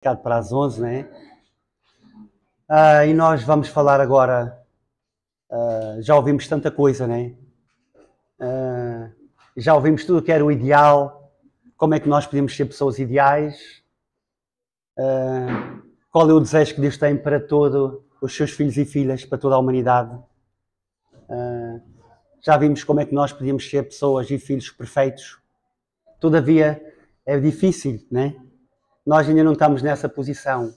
Para as 11, né? E nós vamos falar agora, já ouvimos tanta coisa, né? Já ouvimos tudo o que era o ideal, como é que nós podemos ser pessoas ideais, qual é o desejo que Deus tem para todos os seus filhos e filhas, para toda a humanidade. Já vimos como é que nós podíamos ser pessoas e filhos perfeitos. Todavia, é difícil, né? Nós ainda não estamos nessa posição.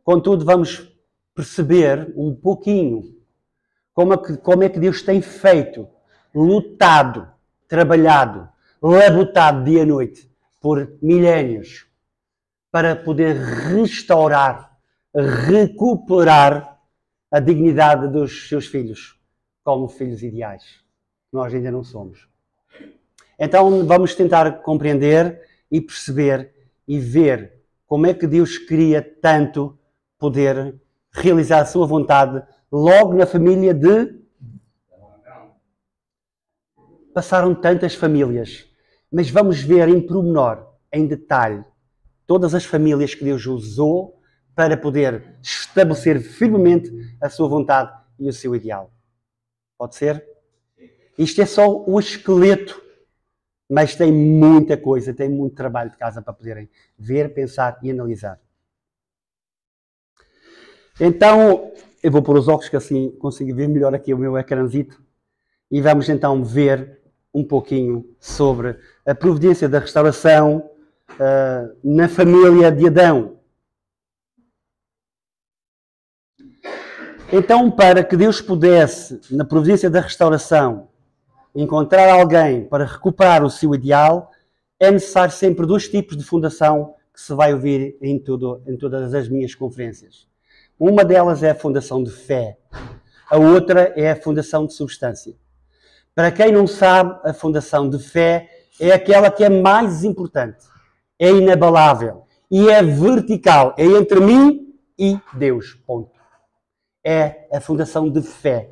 Contudo, vamos perceber um pouquinho como é que Deus tem feito, lutado, trabalhado, labutado dia e noite por milénios para poder restaurar, recuperar a dignidade dos seus filhos como filhos ideais. Nós ainda não somos. Então vamos tentar compreender e perceber e ver como é que Deus queria tanto poder realizar a sua vontade logo na família de... Passaram tantas famílias, mas vamos ver em pormenor, em detalhe, todas as famílias que Deus usou para poder estabelecer firmemente a sua vontade e o seu ideal. Pode ser? Isto é só o esqueleto, mas tem muita coisa, tem muito trabalho de casa para poderem ver, pensar e analisar. Então, eu vou pôr os óculos que assim consigo ver melhor aqui o meu ecrãzito e vamos então ver um pouquinho sobre a providência da restauração na família de Adão. Então, para que Deus pudesse, na providência da restauração, encontrar alguém para recuperar o seu ideal, é necessário sempre dois tipos de fundação que se vai ouvir em todas as minhas conferências. Uma delas é a fundação de fé, a outra é a fundação de substância. Para quem não sabe, a fundação de fé é aquela que é mais importante, é inabalável e é vertical, é entre mim e Deus, ponto. É a fundação de fé.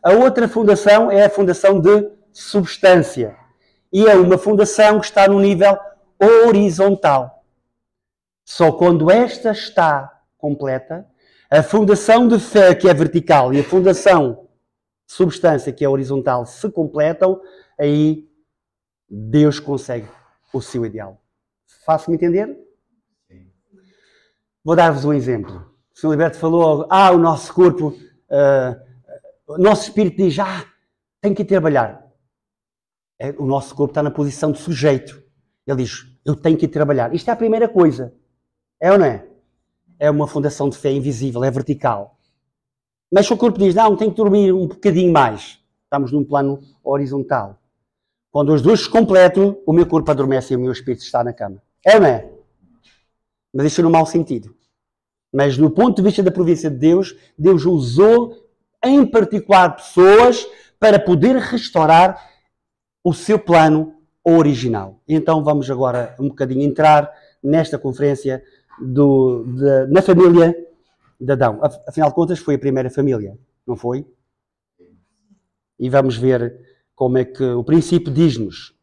A outra fundação é a fundação de substância. E é uma fundação que está no nível horizontal. Só quando esta está completa, a fundação de fé, que é vertical, e a fundação de substância, que é horizontal, se completam, aí Deus consegue o seu ideal. Faço-me entender? Vou dar-vos um exemplo. O Sr. Liberto falou, o nosso corpo... o nosso espírito diz, tem que ir trabalhar. O nosso corpo está na posição de sujeito. Ele diz, eu tenho que ir trabalhar. Isto é a primeira coisa. É ou não é? É uma fundação de fé invisível, é vertical. Mas se o corpo diz, não, tenho que dormir um bocadinho mais. Estamos num plano horizontal. Quando os dois se completam, o meu corpo adormece e o meu espírito está na cama. É ou não é? Mas isto no mau sentido. Mas no ponto de vista da providência de Deus, Deus usou em particular pessoas para poder restaurar o seu plano original. Então vamos agora um bocadinho entrar nesta conferência na família de Adão. Afinal de contas foi a primeira família, não foi? E vamos ver como é que o princípio diz-nos.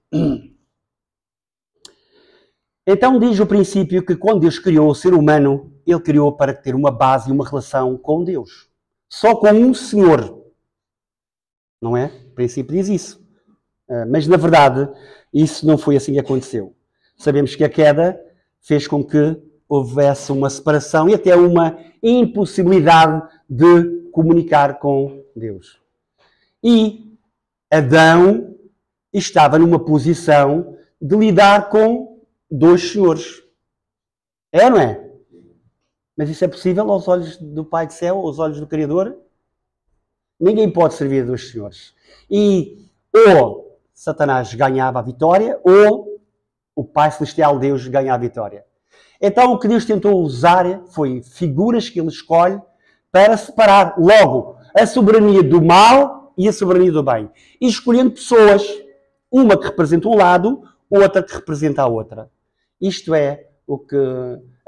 Então diz o princípio que quando Deus criou o ser humano, Ele criou para ter uma base e uma relação com Deus. Só com um Senhor. Não é? O princípio diz isso. Mas, na verdade, isso não foi assim que aconteceu. Sabemos que a queda fez com que houvesse uma separação e até uma impossibilidade de comunicar com Deus. E Adão estava numa posição de lidar com dois senhores. É ou não é? Mas isso é possível aos olhos do Pai do Céu, aos olhos do Criador? Ninguém pode servir a dois senhores. E ou Satanás ganhava a vitória, ou o Pai Celestial, Deus, ganha a vitória. Então o que Deus tentou usar foi figuras que Ele escolhe para separar logo a soberania do mal e a soberania do bem. E escolhendo pessoas, uma que representa um lado, outra que representa a outra. Isto é o que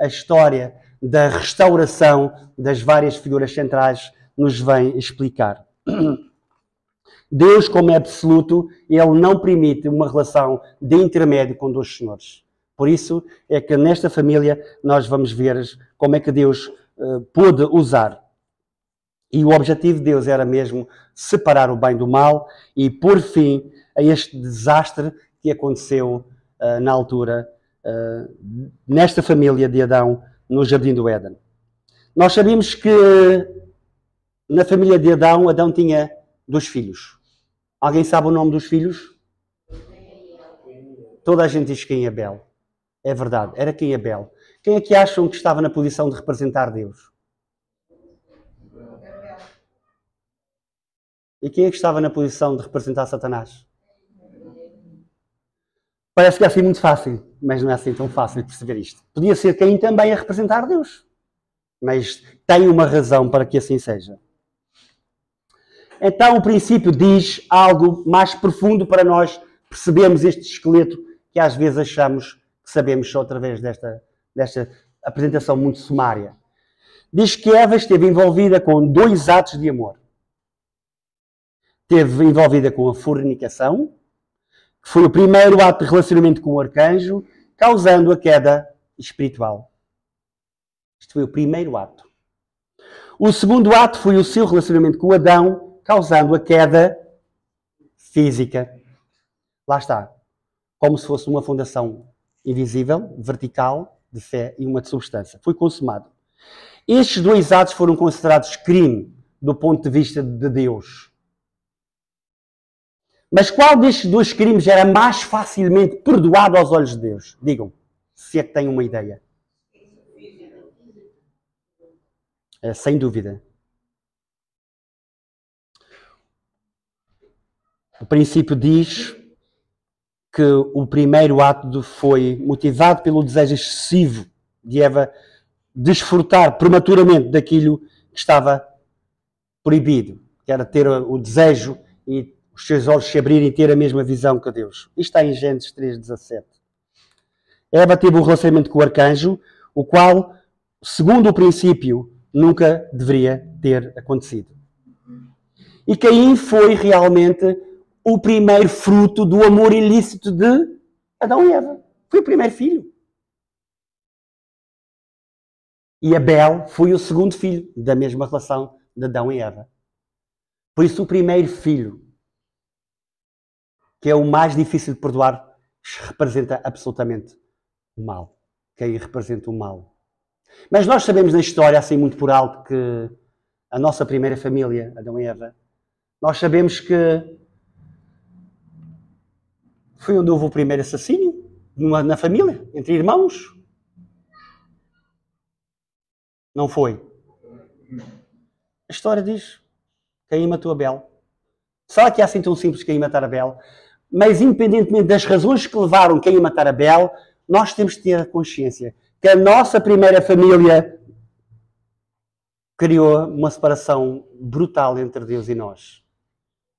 a história da restauração das várias figuras centrais nos vem explicar. Deus, como é absoluto, Ele não permite uma relação de intermédio com dois senhores. Por isso é que nesta família nós vamos ver como é que Deus pôde usar. E o objetivo de Deus era mesmo separar o bem do mal e pôr fim a este desastre que aconteceu na altura, nesta família de Adão, no Jardim do Éden. Nós sabemos que na família de Adão, Adão tinha 2 filhos. Alguém sabe o nome dos filhos? Toda a gente diz Caim e Abel. É verdade, era Caim e Abel. Quem é que acham que estava na posição de representar Deus? E quem é que estava na posição de representar Satanás? Parece que é assim muito fácil, mas não é assim tão fácil de perceber isto. Podia ser Caim também a representar Deus. Mas tem uma razão para que assim seja. Então o princípio diz algo mais profundo para nós percebermos este esqueleto que às vezes achamos que sabemos só através desta apresentação muito sumária. Diz que Eva esteve envolvida com 2 atos de amor. Esteve envolvida com a fornicação, que foi o primeiro ato de relacionamento com o arcanjo, causando a queda espiritual. Isto foi o primeiro ato. O segundo ato foi o seu relacionamento com Adão, causando a queda física. Lá está. Como se fosse uma fundação invisível, vertical, de fé e uma de substância. Foi consumado. Estes 2 atos foram considerados crime do ponto de vista de Deus. Mas qual destes 2 crimes era mais facilmente perdoado aos olhos de Deus? Digam, se é que têm uma ideia. Sem dúvida. O princípio diz que o primeiro ato foi motivado pelo desejo excessivo de Eva desfrutar prematuramente daquilo que estava proibido, que era ter o desejo e os seus olhos se abrirem e ter a mesma visão que Deus. Isto está em Gênesis 3:17. Eva teve um relacionamento com o arcanjo, o qual, segundo o princípio, nunca deveria ter acontecido. E Caim foi realmente o primeiro fruto do amor ilícito de Adão e Eva. Foi o primeiro filho. E Abel foi o segundo filho da mesma relação de Adão e Eva. Por isso, o primeiro filho, que é o mais difícil de perdoar, representa absolutamente o mal. Caim representa o mal. Mas nós sabemos na história, assim muito por alto, que a nossa primeira família, Adão e Eva, nós sabemos que foi onde houve o primeiro assassínio na família, entre irmãos. Não foi? A história diz: Caim matou Abel. Será que é assim tão simples Caim matar Abel? Mas independentemente das razões que levaram Caim a matar Abel, nós temos que ter a consciência que a nossa primeira família criou uma separação brutal entre Deus e nós.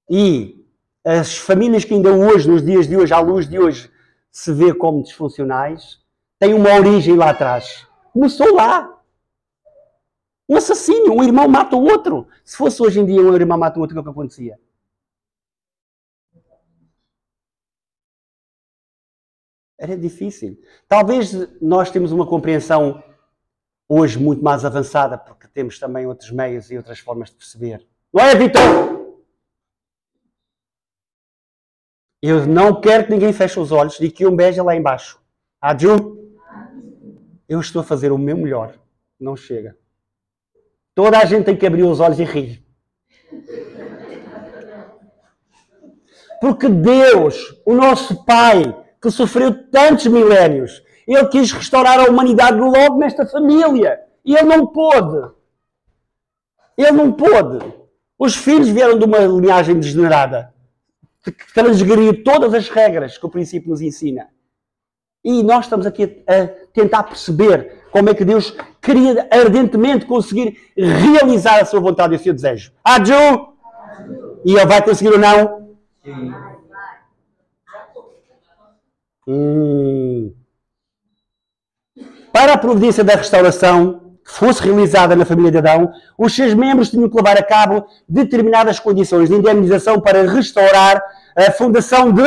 E as famílias que ainda hoje, nos dias de hoje, à luz de hoje, se vê como disfuncionais, têm uma origem lá atrás. Começou lá. Um assassínio, um irmão mata o outro. Se fosse hoje em dia um irmão mata o outro, o que é que acontecia? Era difícil. Talvez nós temos uma compreensão hoje muito mais avançada, porque temos também outros meios e outras formas de perceber. Não é, Vitor? Eu não quero que ninguém feche os olhos e que um beija lá embaixo. Ju? Eu estou a fazer o meu melhor. Não chega. Toda a gente tem que abrir os olhos e rir. Porque Deus, o nosso Pai, que sofreu tantos milénios, Ele quis restaurar a humanidade logo nesta família. E Ele não pôde. Ele não pôde. Os filhos vieram de uma linhagem degenerada, que transgrediu todas as regras que o princípio nos ensina. E nós estamos aqui a tentar perceber como é que Deus queria ardentemente conseguir realizar a sua vontade e o seu desejo. Ju? E Ele vai conseguir ou não? Sim. Para a providência da restauração que fosse realizada na família de Adão, os seus membros tinham que levar a cabo determinadas condições de indemnização para restaurar a fundação de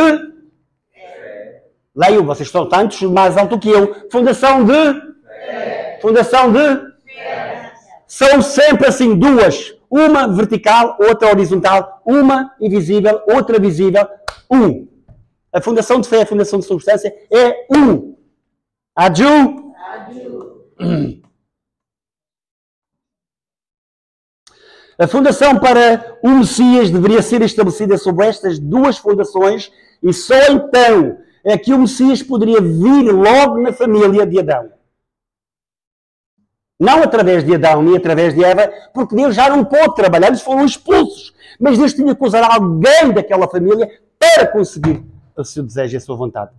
Leiam, vocês estão tantos mais alto que eu. Fundação de? Fundação de? São sempre assim duas. Uma vertical, outra horizontal. Uma invisível, outra visível. Um. A fundação de fé, a fundação de substância é um. Adju? A fundação para o Messias deveria ser estabelecida sobre estas duas fundações e só então é que o Messias poderia vir logo na família de Adão. Não através de Adão nem através de Eva, porque Deus já não pôde trabalhar, eles foram expulsos. Mas Deus tinha que usar alguém daquela família para conseguir o seu desejo e a sua vontade.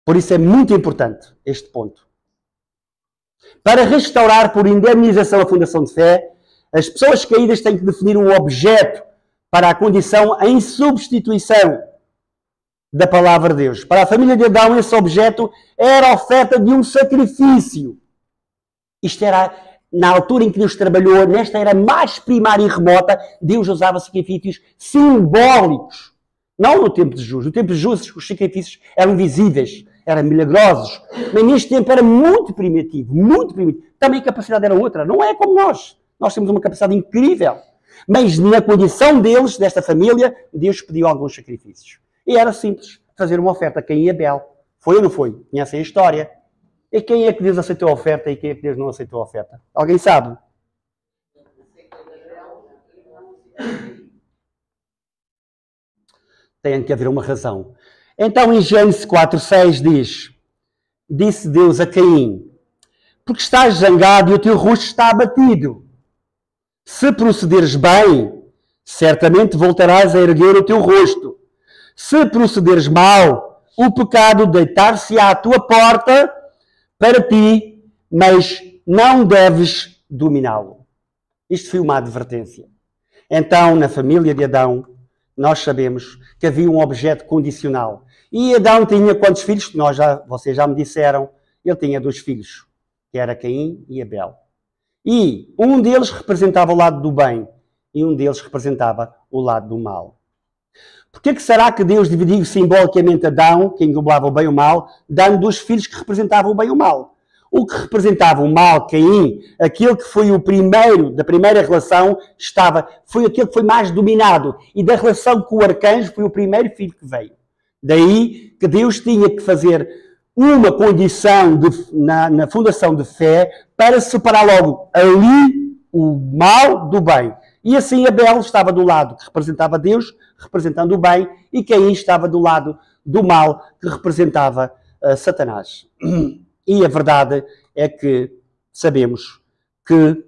Por isso é muito importante este ponto. Para restaurar por indemnização a fundação de fé, as pessoas caídas têm que definir um objeto para a condição em substituição da palavra de Deus. Para a família de Adão, esse objeto era a oferta de um sacrifício. Isto era, na altura em que Deus trabalhou, nesta era mais primária e remota, Deus usava sacrifícios simbólicos. Não no tempo de Jesus. No tempo de Jesus, os sacrifícios eram visíveis, eram milagrosos. Mas neste tempo era muito primitivo, muito primitivo. Também a capacidade era outra. Não é como nós. Nós temos uma capacidade incrível. Mas na condição deles, desta família, Deus pediu alguns sacrifícios. E era simples fazer uma oferta a Caim e Abel. Foi ou não foi? Conhecem a história. E quem é que Deus aceitou a oferta e quem é que Deus não aceitou a oferta? Alguém sabe? Tem que haver uma razão. Então em Gênesis 4:6 diz: disse Deus a Caim, porque estás zangado e o teu rosto está abatido. Se procederes bem, certamente voltarás a erguer o teu rosto. Se procederes mal, o pecado deitar-se-á à tua porta para ti, mas não deves dominá-lo. Isto foi uma advertência. Então, na família de Adão, nós sabemos que havia um objeto condicional. E Adão tinha quantos filhos? Vocês já me disseram. Ele tinha 2 filhos, que era Caim e Abel. E um deles representava o lado do bem e um deles representava o lado do mal. Porquê que será que Deus dividiu simbolicamente Adão, que englobava o bem e o mal, dando 2 filhos que representavam o bem e o mal? O que representava o mal, Caim, aquele que foi o primeiro, da primeira relação, foi aquele que foi mais dominado. E da relação com o arcanjo foi o primeiro filho que veio. Daí que Deus tinha que fazer uma condição na fundação de fé para separar logo ali o mal do bem. E assim Abel estava do lado que representava Deus, representando o bem, e Caim estava do lado do mal, que representava Satanás. E a verdade é que sabemos que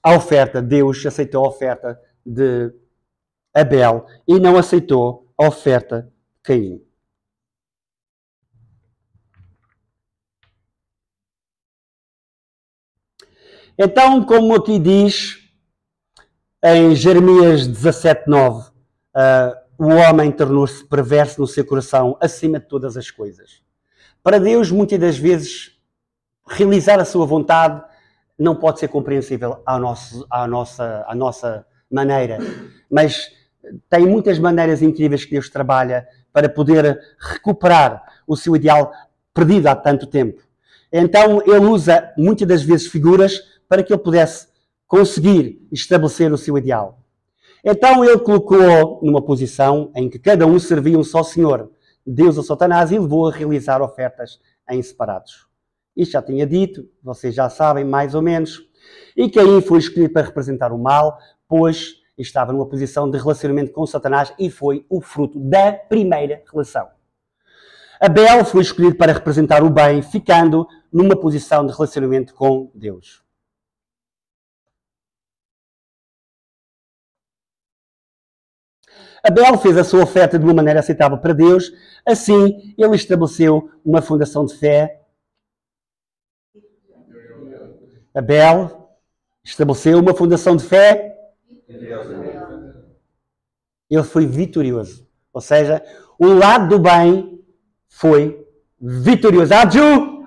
a oferta, Deus aceitou a oferta de Abel e não aceitou a oferta de Caim. Então, como aqui diz em Jeremias 17:9, o homem tornou-se perverso no seu coração acima de todas as coisas. Para Deus, muitas das vezes, realizar a sua vontade não pode ser compreensível à nossa maneira. Mas tem muitas maneiras incríveis que Deus trabalha para poder recuperar o seu ideal perdido há tanto tempo. Então, Ele usa muitas das vezes figuras para que Ele pudesse conseguir estabelecer o seu ideal. Então, Ele colocou numa posição em que cada um servia um só Senhor, Deus ou Satanás, e levou a realizar ofertas em separados. Isto já tinha dito, vocês já sabem mais ou menos. E Caim foi escolhido para representar o mal, pois estava numa posição de relacionamento com Satanás e foi o fruto da primeira relação. Abel foi escolhido para representar o bem, ficando numa posição de relacionamento com Deus. Abel fez a sua oferta de uma maneira aceitável para Deus, assim ele estabeleceu uma fundação de fé. Abel estabeleceu uma fundação de fé. Ele foi vitorioso. Ou seja, o lado do bem foi vitorioso. Adju!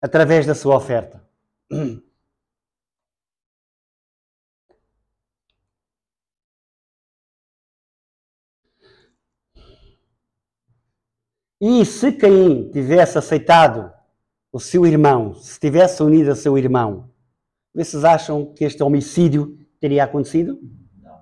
Através da sua oferta. E se Caim tivesse aceitado o seu irmão, se tivesse unido a seu irmão, vocês acham que este homicídio teria acontecido? Não.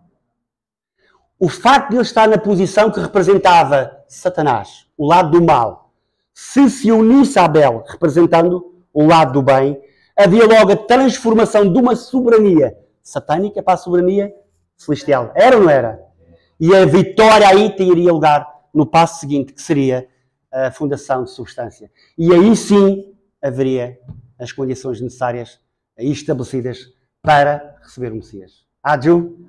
O facto de ele estar na posição que representava Satanás, o lado do mal, se unisse a Abel, representando o lado do bem, havia logo a transformação de uma soberania satânica para a soberania celestial. Era ou não era? E a vitória aí teria lugar no passo seguinte, que seria a fundação de substância. E aí sim haveria as condições necessárias aí estabelecidas para receber o Messias. Adju?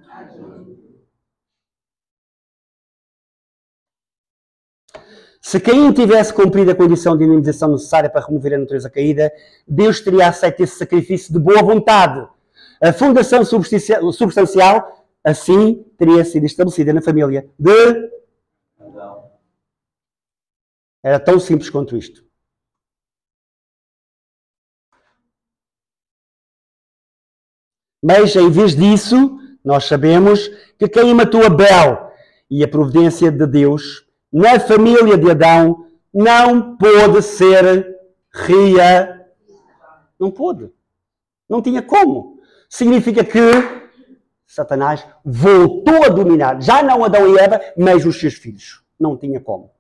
Se Caim tivesse cumprido a condição de indemnização necessária para remover a natureza caída, Deus teria aceito esse sacrifício de boa vontade. A fundação substancial, assim, teria sido estabelecida na família de Adão. Era tão simples quanto isto. Mas, em vez disso, nós sabemos que Caim matou Abel e a providência de Deus na família de Adão não pôde ser Não pôde. Não tinha como. Significa que Satanás voltou a dominar, já não Adão e Eva, mas os seus filhos. Não tinha como.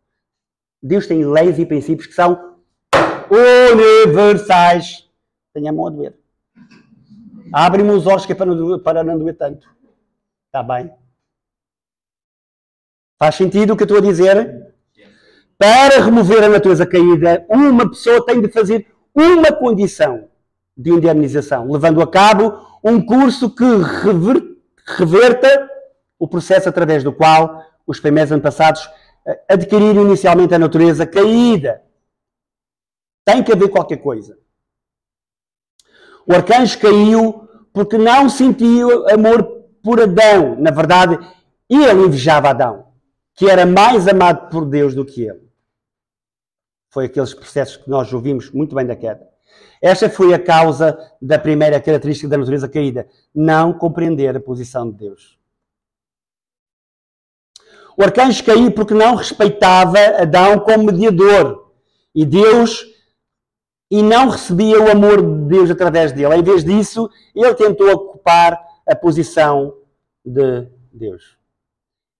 Deus tem leis e princípios que são universais. Tenha a mão a doer. Abre-me os olhos que é para não doer tanto. Está bem? Faz sentido o que eu estou a dizer? Para remover a natureza caída, uma pessoa tem de fazer uma condição de indemnização, levando a cabo um curso que reverta o processo através do qual os primeiros antepassados adquiriram inicialmente a natureza caída. Tem que haver qualquer coisa. O arcanjo caiu porque não sentiu amor por Adão. Na verdade, ele invejava Adão, que era mais amado por Deus do que ele. Foi aqueles processos que nós ouvimos muito bem da queda. Esta foi a causa da primeira característica da natureza caída. Não compreender a posição de Deus. O arcanjo caiu porque não respeitava Adão como mediador. E não recebia o amor de Deus através dele. Em vez disso, ele tentou ocupar a posição de Deus.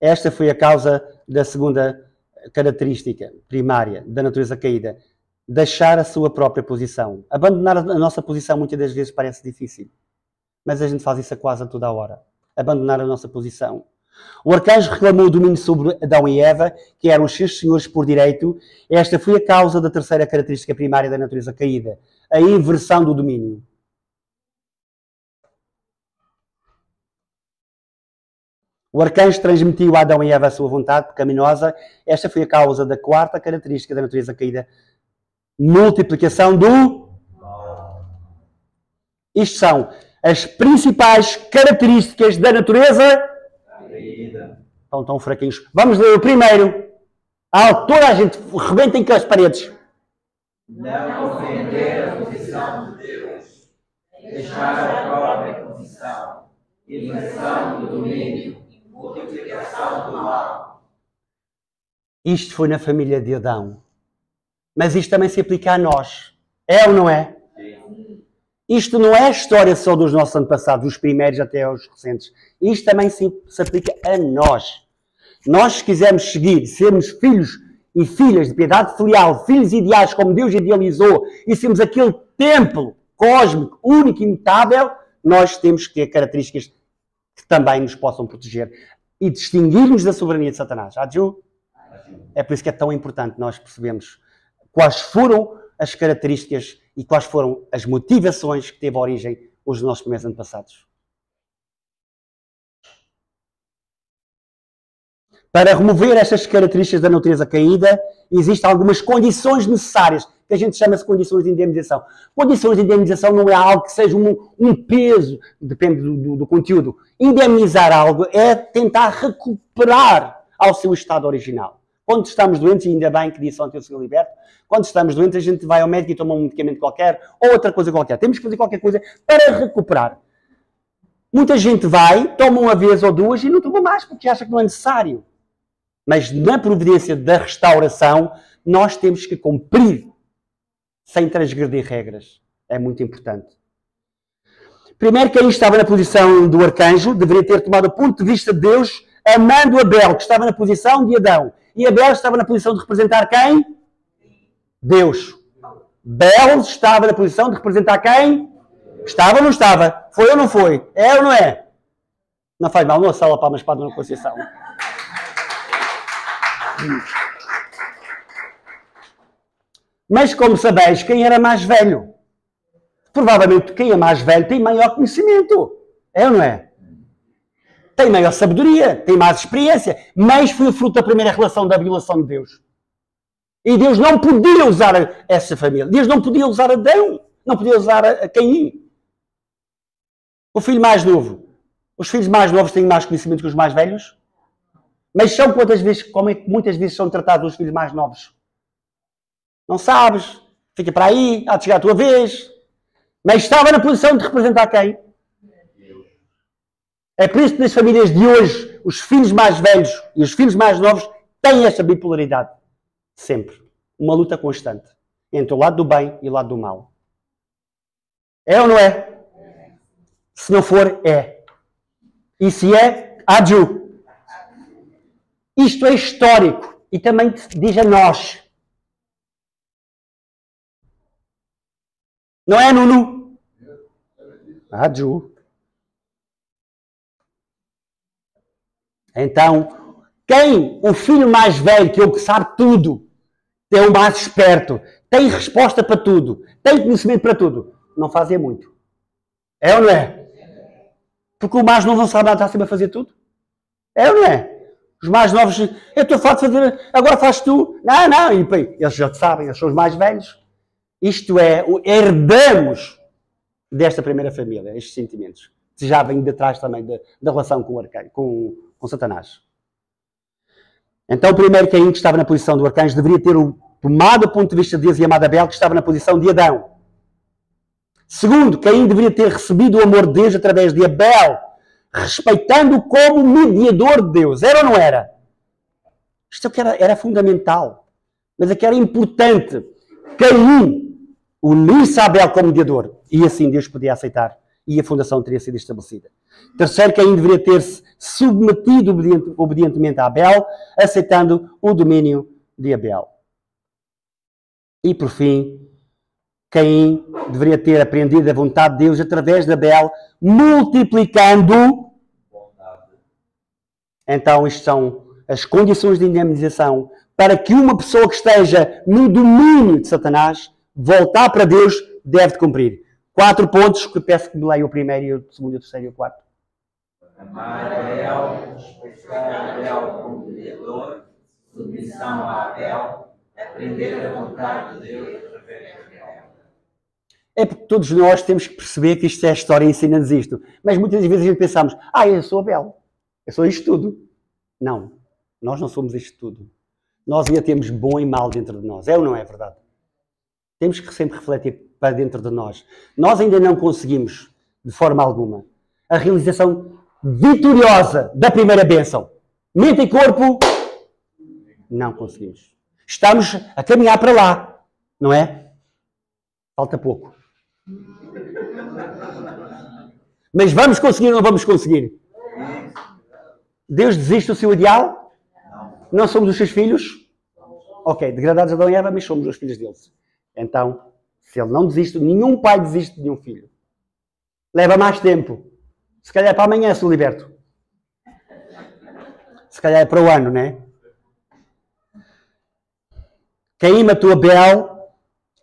Esta foi a causa da segunda característica primária da natureza caída. Deixar a sua própria posição. Abandonar a nossa posição muitas das vezes parece difícil. Mas a gente faz isso a quase a toda a hora. Abandonar a nossa posição. O arcanjo reclamou o domínio sobre Adão e Eva, que eram os seus senhores por direito. Esta foi a causa da terceira característica primária da natureza caída. A inversão do domínio. O arcanjo transmitiu a Adão e Eva a sua vontade pecaminosa. Esta foi a causa da quarta característica da natureza caída. Multiplicação do mal. Isto são as principais características da natureza caída. Estão tão fraquinhos. Vamos ler o primeiro. Toda a gente rebentem com as paredes. Não compreender a posição de Deus. Deixar a própria posição. Inversão do domínio. Multiplicação do mal. Isto foi na família de Adão. Mas isto também se aplica a nós. É ou não é? Sim. Isto não é a história só dos nossos antepassados, dos primeiros até aos recentes. Isto também se aplica a nós. Nós, se quisermos seguir, sermos filhos e filhas de piedade filial, filhos ideais como Deus idealizou, e sermos aquele templo cósmico, único e imutável, nós temos que ter características que também nos possam proteger e distinguir-nos da soberania de Satanás. É por isso que é tão importante nós percebermos quais foram as características e quais foram as motivações que teve a origem os nossos primeiros antepassados. Para remover estas características da natureza caída, existem algumas condições necessárias, que a gente chama-se condições de indemnização. Condições de indemnização não é algo que seja um peso, depende do conteúdo. Indemnizar algo é tentar recuperar ao seu estado original. Quando estamos doentes, e ainda bem que disse ontem o Senhor Liberto, quando estamos doentes a gente vai ao médico e toma um medicamento qualquer, ou outra coisa qualquer. Temos que fazer qualquer coisa para recuperar. Muita gente vai, toma uma vez ou duas e não toma mais, porque acha que não é necessário. Mas na providência da restauração, nós temos que cumprir sem transgredir regras. É muito importante. Primeiro, Caim estava na posição do arcanjo, deveria ter tomado o ponto de vista de Deus, amando Abel, que estava na posição de Adão. E Abel estava na posição de representar quem? Deus. Abel estava na posição de representar quem? Estava ou não estava? Foi ou não foi? É ou não é? Não faz mal, não assala palmas para a Dona Conceição. Mas como sabeis, quem era mais velho? Provavelmente quem é mais velho tem maior conhecimento. É ou não é? Tem maior sabedoria, tem mais experiência. Mas foi o fruto da primeira relação da violação de Deus. E Deus não podia usar essa família. Deus não podia usar Adão. Não podia usar a Caim. O filho mais novo. Os filhos mais novos têm mais conhecimento que os mais velhos? Mas são quantas vezes, como é que muitas vezes são tratados os filhos mais novos? Não sabes. Fica para aí, há de chegar a tua vez. Mas estava na posição de representar quem? É por isso que nas famílias de hoje, os filhos mais velhos e os filhos mais novos têm esta bipolaridade. Sempre. Uma luta constante. Entre o lado do bem e o lado do mal. É ou não é? Se não for, é. E se é, adju. Isto é histórico. E também diz a nós. Não é, Nuno? Adju. Então, quem, o filho mais velho, que é o que sabe tudo, é o mais esperto, tem resposta para tudo, tem conhecimento para tudo, não fazia muito. É ou não é? Porque o mais novo não sabe nada, está sempre a fazer tudo. É ou não é? Os mais novos, eu estou farto de fazer, agora fazes tu. Não, e bem, eles já sabem, eles são os mais velhos. Isto é, herdamos desta primeira família, estes sentimentos. Que já vêm de trás também da relação com o arcanjo, com Satanás. Então, primeiro, Caim, que estava na posição do arcanjo, deveria ter tomado o ponto de vista de Deus e amado Abel, que estava na posição de Adão. Segundo, Caim deveria ter recebido o amor de Deus através de Abel, respeitando-o como mediador de Deus. Era ou não era? Isto é que era fundamental. Mas é que era importante. Caim unir-se a Abel como mediador. E assim Deus podia aceitar. E a fundação teria sido estabelecida. Terceiro, Caim deveria ter-se submetido obedientemente a Abel, aceitando o domínio de Abel. E por fim, Caim deveria ter aprendido a vontade de Deus através de Abel, multiplicando. Então, isto são as condições de indemnização para que uma pessoa que esteja no domínio de Satanás voltar para Deus deve cumprir. 4 pontos que peço que me leia o primeiro, o segundo, o terceiro e o quarto. Amar Abel, respeitar Abel como mediador, submissão a Abel, aprender a vontade de Deus através de Abel. É porque todos nós temos que perceber que isto é a história e ensina-nos isto. Mas muitas vezes a gente pensamos, eu sou Abel, eu sou isto tudo. Não, nós não somos isto tudo. Nós ainda temos bom e mal dentro de nós. É ou não é verdade? Temos que sempre refletir para dentro de nós. Nós ainda não conseguimos, de forma alguma, a realização vitoriosa da primeira bênção. Mente e corpo, não conseguimos. Estamos a caminhar para lá, não é? Falta pouco. Mas vamos conseguir ou não vamos conseguir? Deus desiste do seu ideal? Não somos os seus filhos? Ok, degradados Adão e Eva, mas somos os filhos deles. Então, se ele não desiste, nenhum pai desiste de um filho. Leva mais tempo. Se calhar é para amanhã sou liberto. Se calhar é para o ano, não é? Caim matou Abel.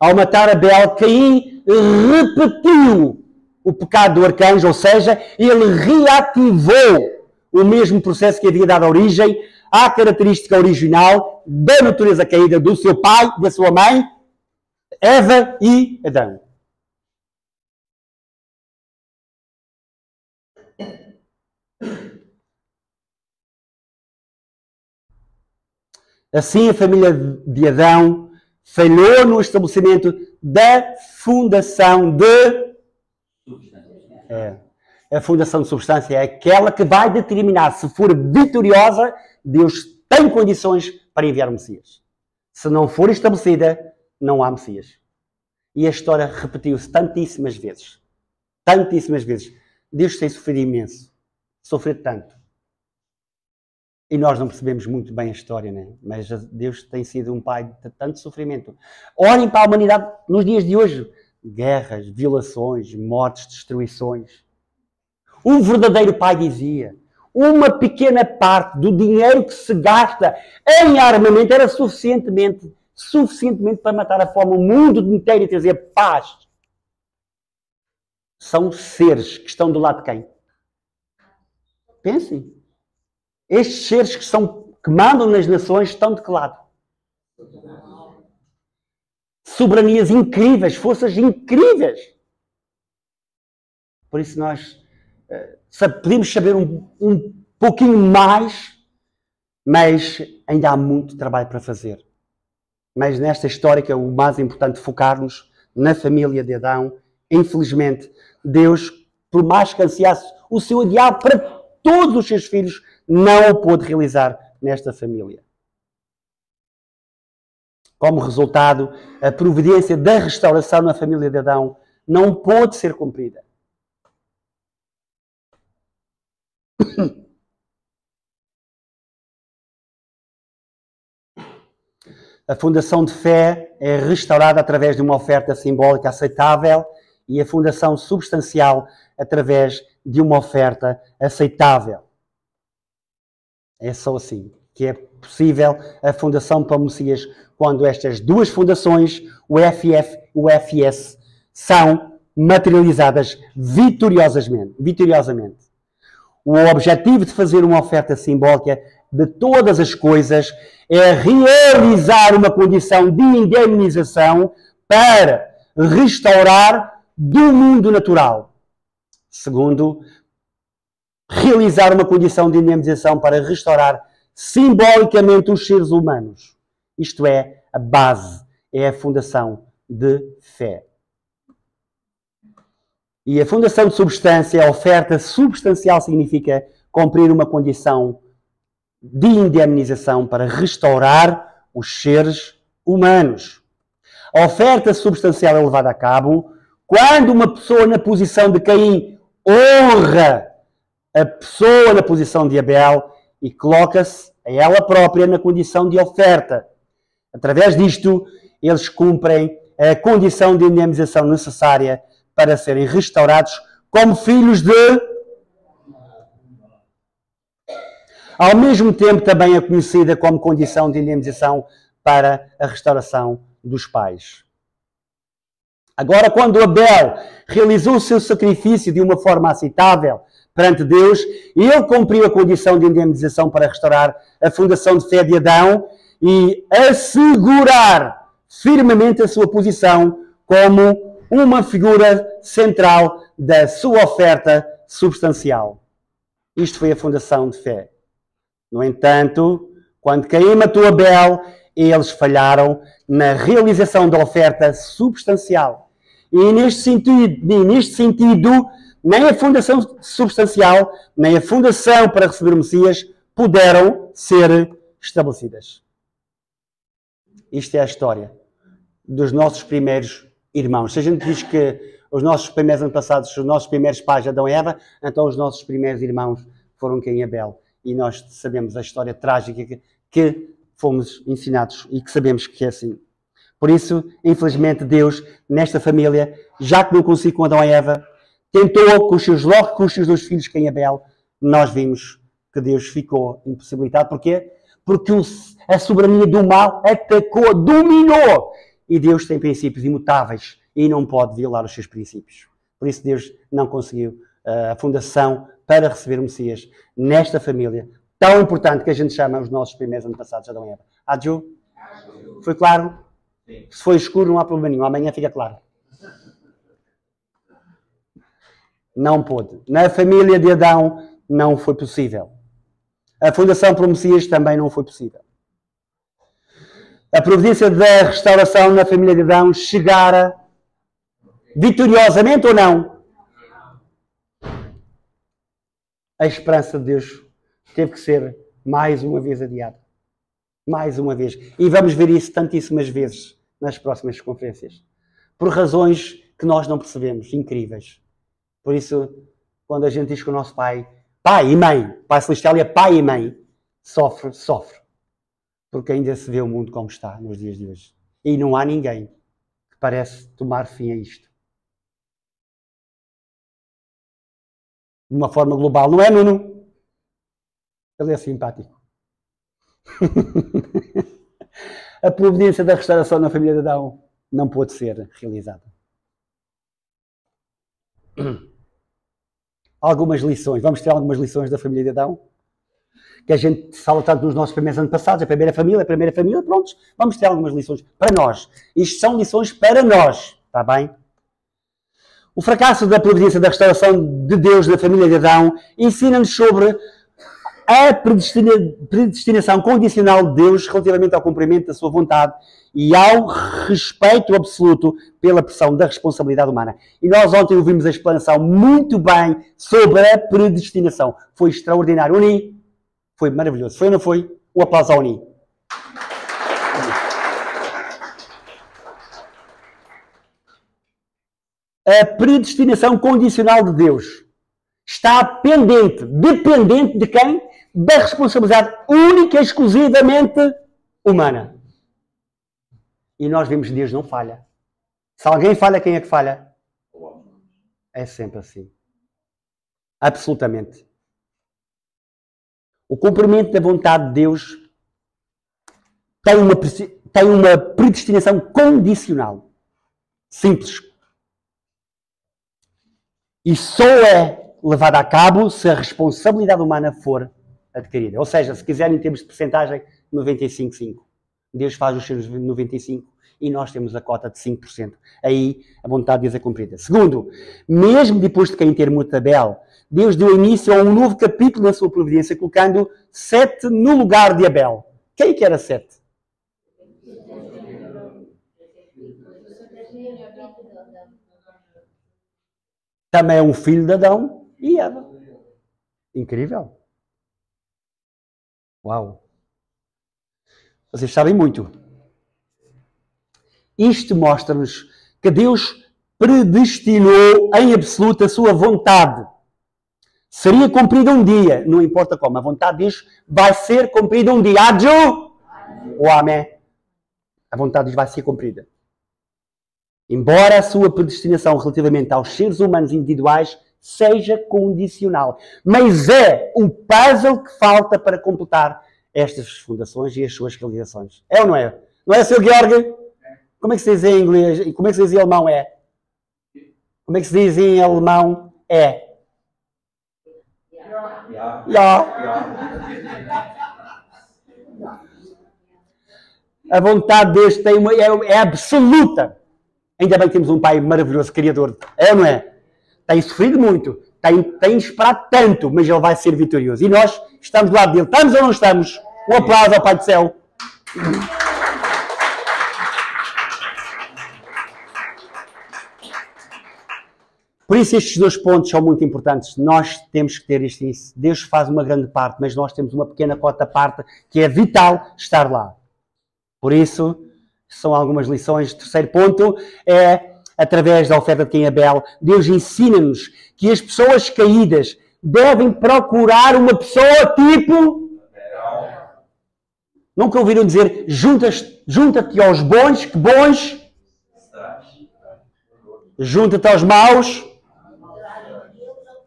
Ao matar Abel, Caim repetiu o pecado do arcanjo, ou seja, ele reativou o mesmo processo que havia dado origem à característica original da natureza caída do seu pai, da sua mãe, Eva e Adão. Assim, a família de Adão falhou no estabelecimento da fundação de... A fundação de substância é aquela que vai determinar se for vitoriosa, Deus tem condições para enviar o Messias. Se não for estabelecida, não há Messias. E a história repetiu-se tantíssimas vezes. Tantíssimas vezes. Deus tem sofrido imenso. Sofrido tanto. E nós não percebemos muito bem a história, né? Mas Deus tem sido um pai de tanto sofrimento. Olhem para a humanidade nos dias de hoje. Guerras, violações, mortes, destruições. Um verdadeiro pai dizia: uma pequena parte do dinheiro que se gasta em armamento era suficientemente para matar a fome o mundo inteiro e trazer paz. São seres que estão do lado de quem? Pensem. Estes seres que mandam nas nações estão de que lado? Soberanias incríveis, forças incríveis. Por isso nós podemos saber um pouquinho mais, mas ainda há muito trabalho para fazer. Mas nesta história que é o mais importante, focar-nos na família de Adão. Infelizmente, Deus, por mais que ansiasse o seu ideal para todos os seus filhos, não o pôde realizar nesta família. Como resultado, a providência da restauração na família de Adão não pôde ser cumprida. A fundação de fé é restaurada através de uma oferta simbólica aceitável e a fundação substancial através de uma oferta aceitável. É só assim que é possível a fundação para o Messias, quando estas duas fundações, o FF e o FS, são materializadas vitoriosamente. O objetivo de fazer uma oferta simbólica de todas as coisas é realizar uma condição de indemnização para restaurar do mundo natural. Segundo, realizar uma condição de indemnização para restaurar simbolicamente os seres humanos. Isto é a base, é a fundação de fé. E a fundação de substância, a oferta substancial, significa cumprir uma condição de indemnização para restaurar os seres humanos. A oferta substancial é levada a cabo quando uma pessoa na posição de Caim honra a pessoa na posição de Abel e coloca-se a ela própria na condição de oferta. Através disto, eles cumprem a condição de indemnização necessária para serem restaurados como filhos de... Ao mesmo tempo, também é conhecida como condição de indemnização para a restauração dos pais. Agora, quando Abel realizou o seu sacrifício de uma forma aceitável perante Deus, ele cumpriu a condição de indemnização para restaurar a fundação de fé de Adão e assegurar firmemente a sua posição como uma figura central da sua oferta substancial. Isto foi a fundação de fé. No entanto, quando Caim matou Abel, eles falharam na realização da oferta substancial. E neste sentido, nem a fundação substancial, nem a fundação para receber o Messias puderam ser estabelecidas. Isto é a história dos nossos primeiros irmãos. Se a gente diz que os nossos primeiros antepassados, os nossos primeiros pais, Adão e Eva, então os nossos primeiros irmãos foram Caim e Abel. E nós sabemos a história trágica que fomos ensinados e que sabemos que é assim. Por isso, infelizmente, Deus, nesta família, já que não conseguiu com Adão e Eva, tentou com os seus dois filhos, Caim e Abel. Nós vimos que Deus ficou impossibilitado. Porquê? Porque a soberania do mal atacou, dominou. E Deus tem princípios imutáveis e não pode violar os seus princípios. Por isso Deus não conseguiu a fundação para receber o Messias nesta família tão importante que a gente chama os nossos primeiros antepassados, Adão e Eva. Adju? Foi claro? Sim. Se foi escuro não há problema nenhum. Amanhã fica claro. Não pôde. Na família de Adão não foi possível. A fundação para o Messias também não foi possível. A providência da restauração na família de Adão chegara vitoriosamente ou não? A esperança de Deus teve que ser mais uma vez adiada. Mais uma vez. E vamos ver isso tantíssimas vezes nas próximas conferências. Por razões que nós não percebemos, incríveis. Por isso, quando a gente diz que o nosso Pai e Mãe, Pai Celestial é Pai e Mãe, sofre. Porque ainda se vê o mundo como está nos dias de hoje. E não há ninguém que parece tomar fim a isto. De uma forma global. Não é, Nuno? Ele é simpático. A providência da restauração na família de Adão não pôde ser realizada. Algumas lições. Vamos ter algumas lições da família de Adão. Que a gente fala tanto nos nossos primeiros anos passados. A primeira família, prontos. Vamos ter algumas lições para nós. Isto são lições para nós. Está bem? O fracasso da providência da restauração de Deus na família de Adão ensina-nos sobre a predestinação condicional de Deus relativamente ao cumprimento da sua vontade e ao respeito absoluto pela pressão da responsabilidade humana. E nós ontem ouvimos a explanação muito bem sobre a predestinação. Foi extraordinário. Uni, foi maravilhoso. Foi ou não foi? Um aplauso ao Uni. A predestinação condicional de Deus está dependente de quem? Da responsabilidade única e exclusivamente humana. E nós vemos que Deus não falha. Se alguém falha, quem é que falha? É sempre assim. Absolutamente. O cumprimento da vontade de Deus tem uma predestinação condicional. Simples. E só é levada a cabo se a responsabilidade humana for adquirida. Ou seja, se quiserem em termos de percentagem, 95,5%. Deus faz os seus 95% e nós temos a cota de 5%. Aí a vontade de Deus é cumprida. Segundo, mesmo depois de Caim ter morto Abel, Deus deu início a um novo capítulo na sua providência, colocando Sete no lugar de Abel. Quem que era Sete? Também é um filho de Adão e Eva. Incrível. Uau. Vocês sabem muito. Isto mostra-nos que Deus predestinou em absoluto a sua vontade. Seria cumprida um dia, não importa como. A vontade de Deus vai ser cumprida um dia. Adju! Ou amém. A vontade de Deus vai ser cumprida. Embora a sua predestinação relativamente aos seres humanos individuais seja condicional. Mas é o puzzle que falta para completar estas fundações e as suas realizações. É ou não é? Não é, Sr. Georg? Como é que se diz em inglês? Como é que se diz em alemão? É? Como é que se diz em alemão? É? A vontade de Deus é absoluta. Ainda bem que temos um Pai maravilhoso, Criador. É ou não é? Tem sofrido muito. Tem esperado tanto, mas Ele vai ser vitorioso. E nós estamos do lado dele. Estamos ou não estamos? Um aplauso ao Pai do Céu. Por isso estes dois pontos são muito importantes. Nós temos que ter isto. Deus faz uma grande parte, mas nós temos uma pequena cota parte que é vital estar lá. Por isso, são algumas lições. Terceiro ponto é, através da oferta de Caim e Abel, Deus ensina-nos que as pessoas caídas devem procurar uma pessoa tipo... Nunca ouviram dizer, junta-te aos bons, que bons? Junta-te aos maus.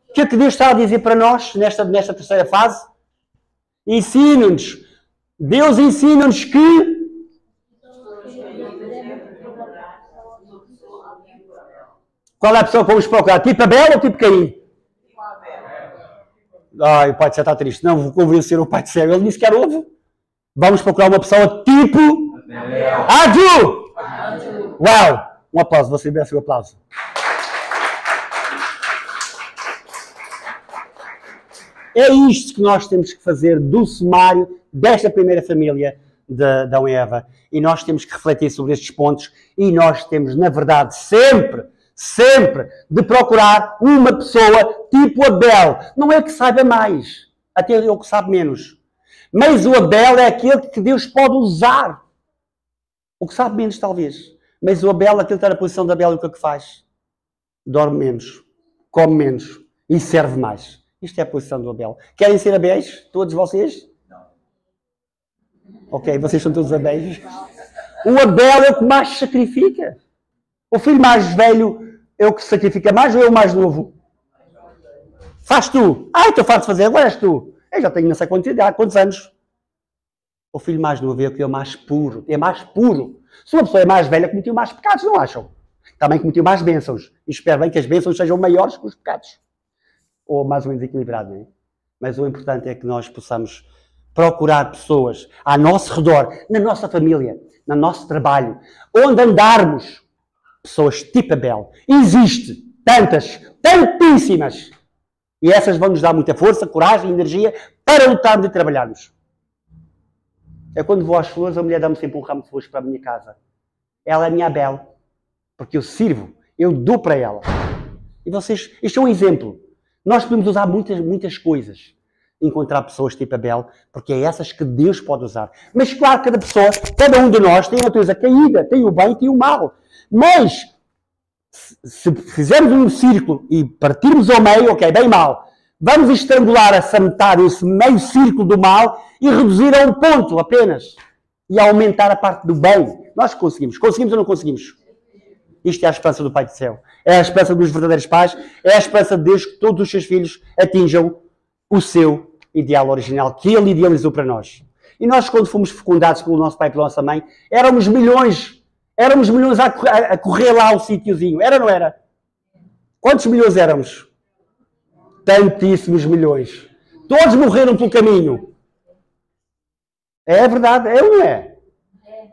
O que é que Deus está a dizer para nós nesta terceira fase? Ensina-nos. Deus ensina-nos que... Qual é a pessoa que vamos procurar? Tipo Abel ou tipo Caim? Ai, o Pai do Céu está triste. Não vou convencer o Pai do Céu. Ele disse que era ovo. Vamos procurar uma pessoa tipo... Adju! Uau! Um aplauso. Você merece um aplauso. É isto que nós temos que fazer do sumário desta primeira família de Adão e Eva. E nós temos que refletir sobre estes pontos. E nós temos, na verdade, sempre de procurar uma pessoa tipo Abel. Não é que saiba mais, até eu que sabe menos. Mas o Abel é aquele que Deus pode usar. O que sabe menos, talvez. Mas o Abel, aquele que está na posição de Abel, o que é que faz? Dorme menos, come menos e serve mais. Isto é a posição do Abel. Querem ser Abéis? Todos vocês? Não. Ok, vocês são todos Abéis. O Abel é o que mais sacrifica. O filho mais velho é o que sacrifica mais ou é o mais novo? Faz tu. Estou farto de fazer, agora és tu. Eu já tenho não sei quantos anos. O filho mais novo é o que é o mais puro. É mais puro. Se uma pessoa é mais velha, cometeu mais pecados, não acham? Também cometeu mais bênçãos. E espero bem que as bênçãos sejam maiores que os pecados. Ou mais ou menos equilibrado, não é? Mas o importante é que nós possamos procurar pessoas ao nosso redor, na nossa família, no nosso trabalho, onde andarmos. Pessoas tipo Abel. Existe tantas, tantíssimas. E essas vão nos dar muita força, coragem, energia para lutarmos e trabalharmos. É quando vou às flores, a mulher dá-me sempre um ramo de flores para a minha casa. Ela é a minha Abel. Porque eu sirvo, eu dou para ela. E vocês, isto é um exemplo. Nós podemos usar muitas coisas. Encontrar pessoas tipo Abel, porque é essas que Deus pode usar. Mas claro, cada pessoa, cada um de nós tem a natureza caída, tem o bem e tem o mal. Mas, se fizermos um círculo e partirmos ao meio, ok, bem mal, vamos estrangular essa metade, esse meio círculo do mal e reduzir a um ponto apenas. E aumentar a parte do bem. Nós conseguimos. Conseguimos ou não conseguimos? Isto é a esperança do Pai do Céu. É a esperança dos verdadeiros pais. É a esperança de Deus que todos os seus filhos atinjam o seu ideal original, que Ele idealizou para nós. E nós, quando fomos fecundados pelo nosso pai e pela nossa mãe, éramos milhões. Éramos milhões a correr lá ao sítiozinho. Era ou não era? Quantos milhões éramos? Tantíssimos milhões. Todos morreram pelo caminho. É verdade, é ou não é?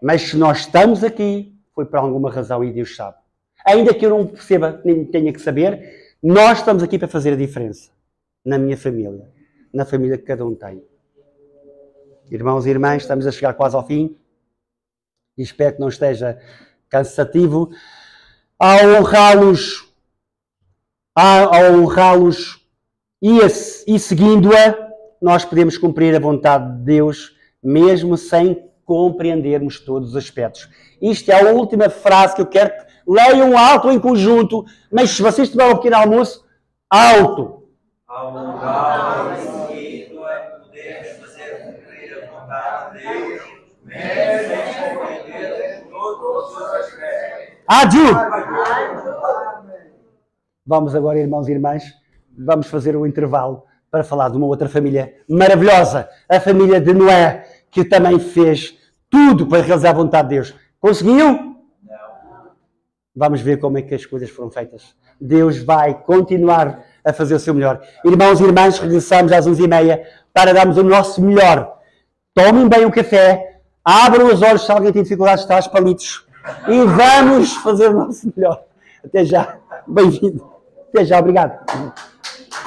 Mas se nós estamos aqui, foi por alguma razão e Deus sabe. Ainda que eu não perceba, nem tenha que saber, nós estamos aqui para fazer a diferença. Na minha família. Na família que cada um tem. Irmãos e irmãs, estamos a chegar quase ao fim. E espero que não esteja cansativo. Ao honrá-los e seguindo-a, nós podemos cumprir a vontade de Deus, mesmo sem compreendermos todos os aspectos. Isto é a última frase que eu quero que leiam alto em conjunto, mas se vocês tiverem um pequeno almoço, alto. Ao honrá-lo e seguindo-a, podemos fazer cumprir a vontade de Deus, mesmo sem compreender todos os aspectos. Vamos agora, irmãos e irmãs, vamos fazer um intervalo para falar de uma outra família maravilhosa, a família de Noé, que também fez tudo para realizar a vontade de Deus. Conseguiu? Não. Vamos ver como é que as coisas foram feitas. Deus vai continuar a fazer o seu melhor. Irmãos e irmãs, regressamos às 11h30 para darmos o nosso melhor. Tomem bem o café, abram os olhos se alguém tem dificuldades, está aos palitos, e vamos fazer o nosso melhor. Até já. Bem-vindo. Até já. Obrigado.